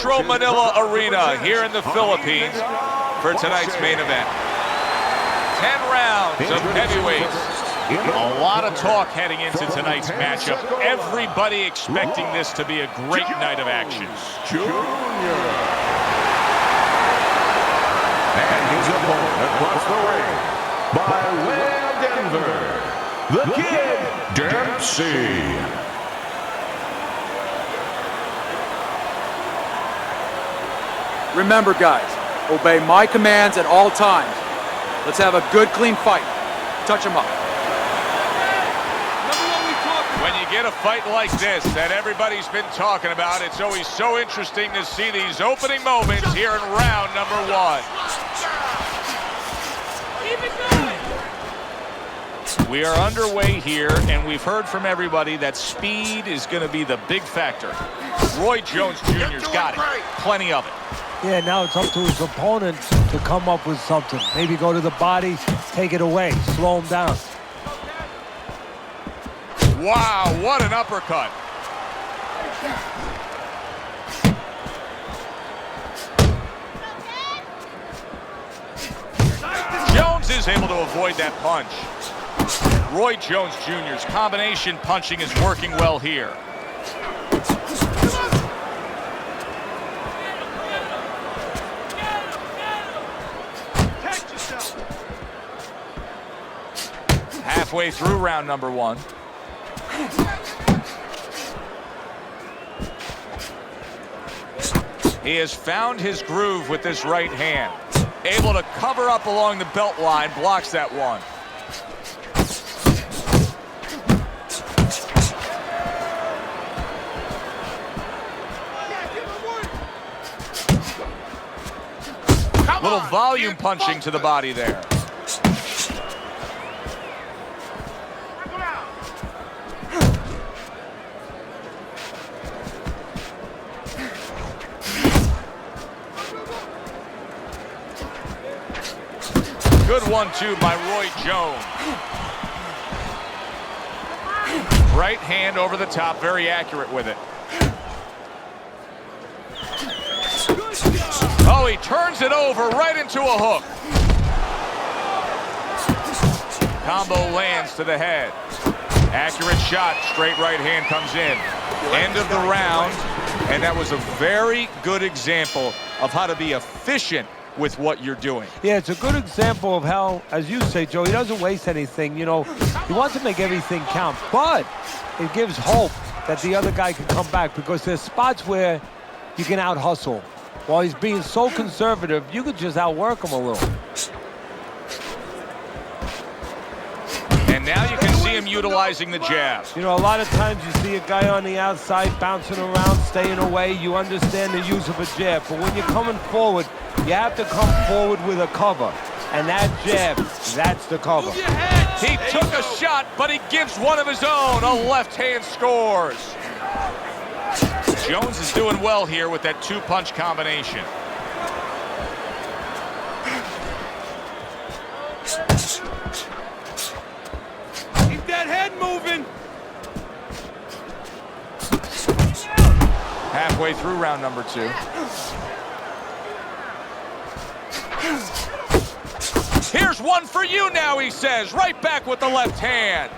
Metro Manila Arena here in the Philippines for tonight's main event. 10 rounds of heavyweights. A lot of talk heading into tonight's matchup. Everybody expecting this to be a great night of action. And his opponent across the ring, by way of Denver, the Kid Dempsey. Remember, guys, obey my commands at all times. Let's have a good, clean fight. Touch him up. When you get a fight like this that everybody's been talking about, it's always so interesting to see these opening moments here in round number 1. We are underway here, and we've heard from everybody that speed is going to be the big factor. Roy Jones Jr.'s got it. Plenty of it. Yeah, now it's up to his opponent to come up with something. Maybe go to the body, take it away, slow him down. Wow, what an uppercut. Jones is able to avoid that punch. Roy Jones Jr.'s combination punching is working well here. Halfway through round number 1. He has found his groove with this right hand. Able to cover up along the belt line, blocks that one. Little volume punching to the body there. Good 1-2 by Roy Jones. Right hand over the top, very accurate with it. Oh, he turns it over right into a hook. Combo lands to the head. Accurate shot, straight right hand comes in. End of the round, and that was a very good example of how to be efficient with what you're doing. Yeah, it's a good example of how, as you say, Joe, he doesn't waste anything. You know, he wants to make everything count, but it gives hope that the other guy can come back, because there's spots where you can out-hustle. While he's being so conservative, you could just outwork him a little. And now you can see him utilizing the jab. You know, a lot of times you see a guy on the outside bouncing around, staying away. You understand the use of a jab, but when you're coming forward, you have to come forward with a cover. And that jab, that's the cover. He took a shot, but he gives one of his own. A left hand scores. Jones is doing well here with that 2-punch combination. Keep that head moving. Halfway through round number 2. Here's one for you now, he says. Right back with the left hand.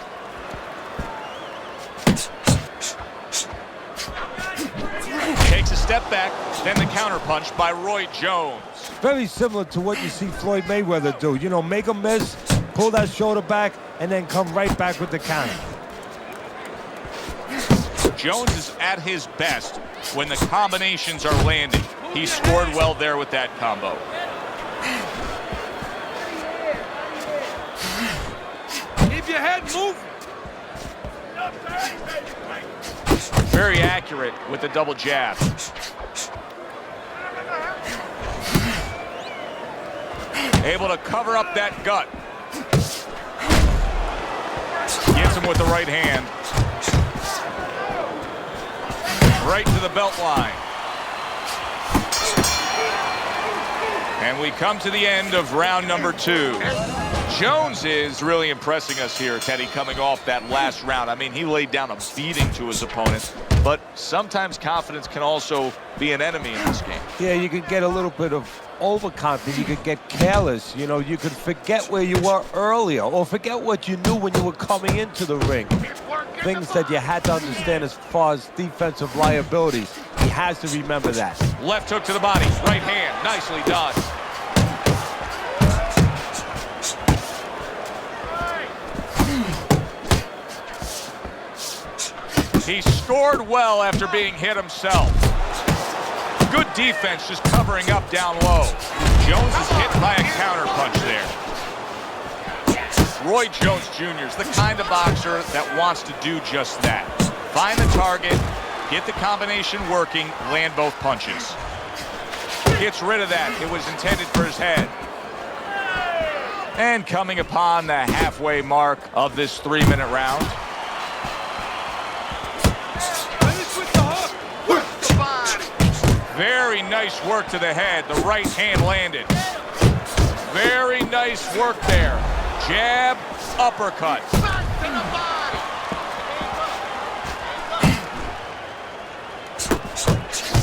Takes a step back, then the counterpunch by Roy Jones. Very similar to what you see Floyd Mayweather do. You know, make a miss, pull that shoulder back, and then come right back with the counter. Jones is at his best when the combinations are landing. He scored well there with that combo. Keep your head moving. Very accurate with the double jab. Able to cover up that gut. Gets him with the right hand. Right to the belt line. And we come to the end of round number 2. Jones is really impressing us here, Teddy, coming off that last round. I mean, he laid down a beating to his opponent, but sometimes confidence can also be an enemy in this game. Yeah, you could get a little bit of overconfident. You could get careless. You know, you could forget where you were earlier or forget what you knew when you were coming into the ring. Things that you had to understand as far as defensive liabilities. He has to remember that. Left hook to the body, right hand, nicely done. He scored well after being hit himself. Good defense just covering up down low. Jones is hit by a counter punch there. Roy Jones Jr. is the kind of boxer that wants to do just that. Find the target, get the combination working, land both punches. Gets rid of that. It was intended for his head. And coming upon the halfway mark of this 3-minute round. Very nice work to the head. The right hand landed. Very nice work there. Jab, uppercut.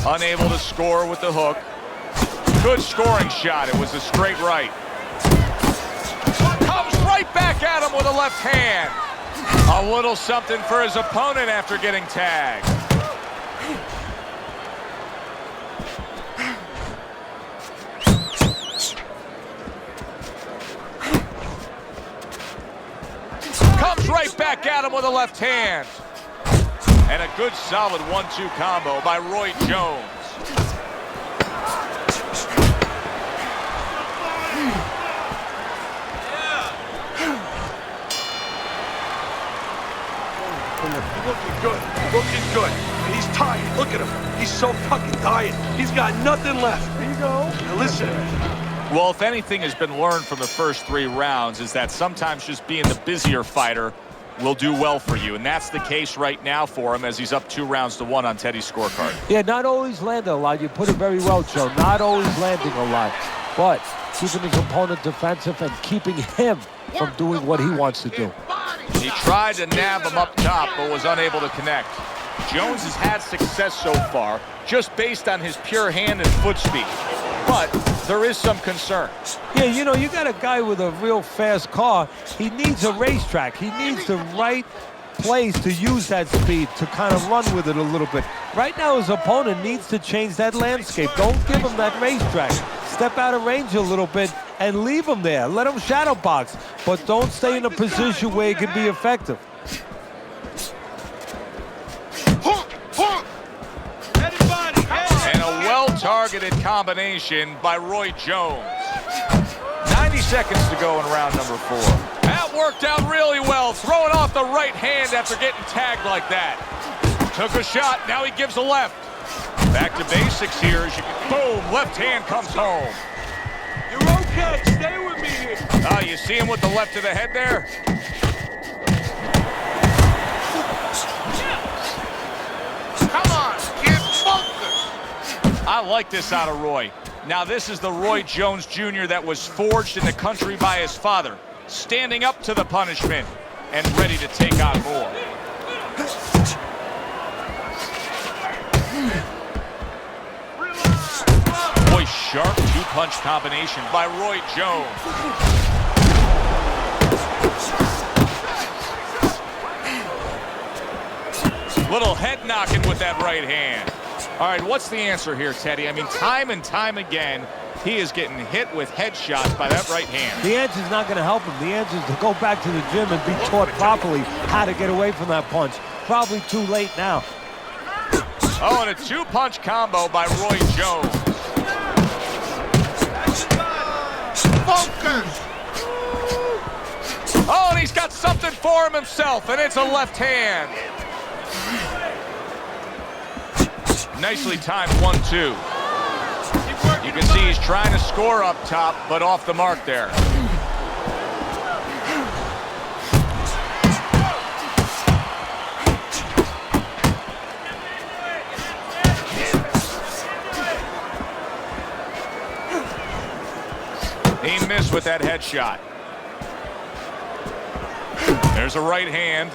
Unable to score with the hook. Good scoring shot. It was a straight right. Comes right back at him with a left hand. A little something for his opponent after getting tagged. Comes right back at him with a left hand. And a good solid 1-2 combo by Roy Jones. Looking good. Looking good. And he's tired. Look at him. He's so fucking tired. He's got nothing left. There you go. Now listen. Well, if anything has been learned from the first 3 rounds is that sometimes just being the busier fighter will do well for you. And that's the case right now for him as he's up 2-1 on Teddy's scorecard. Yeah, not always landing a lot. You put it very well, Joe. Not always landing a lot. But keeping his opponent defensive and keeping him from doing what he wants to do. He tried to nab him up top, but was unable to connect. Jones has had success so far, just based on his pure hand and foot speed. But there is some concern. Yeah, you know, you got a guy with a real fast car. He needs a racetrack. He needs the right place to use that speed to kind of run with it a little bit. Right now, his opponent needs to change that landscape. Don't give him that racetrack. Step out of range a little bit and leave him there. Let him shadow box, but don't stay in a position where he can be effective. And a well-targeted combination by Roy Jones. 90 seconds to go in round number 4. That worked out really well, throwing off the right hand after getting tagged like that. Took a shot, now he gives a left. Back to basics here as you can, boom, left hand comes home. You're okay. Stay with me here. Oh, you see him with the left to the head there? Come on, get focused. I like this out of Roy. Now this is the Roy Jones Jr. that was forged in the country by his father, standing up to the punishment and ready to take on more. Boy, sharp 2-punch combination by Roy Jones. Little head knocking with that right hand. All right, what's the answer here, Teddy? I mean, time and time again, he is getting hit with headshots by that right hand. The answer is not going to help him. The answer is to go back to the gym and be taught properly how to get away from that punch. Probably too late now. Oh, and a 2-punch combo by Roy Jones. Focus. Oh, and he's got something for him himself, and it's a left hand. Nicely timed 1-2. You can see he's trying to score up top, but off the mark there. He missed with that headshot. There's a right hand.